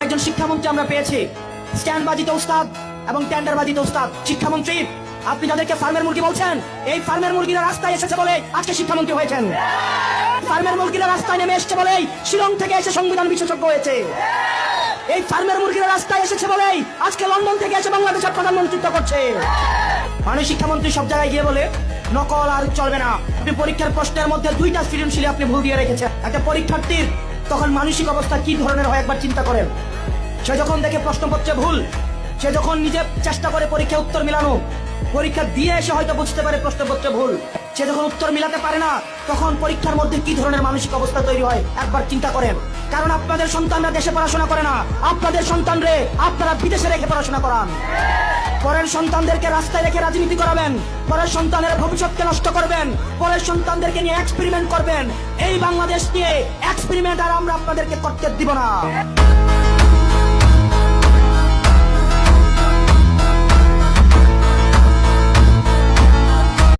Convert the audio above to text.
একজন শিক্ষামন্ত্রী আমরা পেয়েছি, স্ট্যান্ডবাজিতে উস্তাদ এবং টেন্ডারবাজিতে উস্তাদ। শিক্ষামন্ত্রী, আপনি যাদেরকে ফার্মের মুরগি বলছেন, এই ফার্মের মুরগিরা রাস্তায় এসেছে বলে আজকে শিক্ষামন্ত্রী হয়েছেন। ফার্মের মুরগিরা রাস্তায় নেমে এসেছে বলেই শিলং থেকে এসে সংবিধান বিশেষজ্ঞ হয়েছে। এই ফার্মের মুরগিরা রাস্তায় এসেছে বলেই আজকে লন্ডন থেকে এসে বাংলাদেশের প্রধানমন্ত্রিত্ব করছে। মানে শিক্ষামন্ত্রী সব জায়গায় গিয়ে বলে নকল আর চলবে না। আপনি পরীক্ষার প্রশ্নের মধ্যে 2টা সৃজনশীলে আপনি ভুল দিয়ে রেখেছেন। একটা পরীক্ষার্থীর তখন মানসিক অবস্থা কি ধরনের হয় একবার চিন্তা করেন। সে যখন দেখে প্রশ্নপত্রে ভুল, সে যখন নিজে চেষ্টা করে পরীক্ষা উত্তর মিলানো, পরীক্ষা দিয়ে এসে হয়তো বুঝতে পারে প্রশ্নপত্রে ভুল, সে যখন উত্তর মিলাতে পারে না, তখন পরীক্ষার মধ্যে কি ধরনের মানসিক অবস্থা তৈরি হয় একবার চিন্তা করেন। কারণ আপনাদের সন্তানরা দেশে পড়াশোনা করে না, আপনাদের সন্তানরে আপনারা বিদেশে রেখে পড়াশোনা করান। পরের সন্তানদেরকে রাস্তায় রেখে রাজনীতি করাবেন, পরের সন্তানের ভবিষ্যৎকে নষ্ট করবেন, পরের সন্তানদেরকে নিয়ে এক্সপেরিমেন্ট করবেন। এই বাংলাদেশ নিয়ে এক্সপেরিমেন্ট আর আমরা আপনাদেরকে করতে দিব না।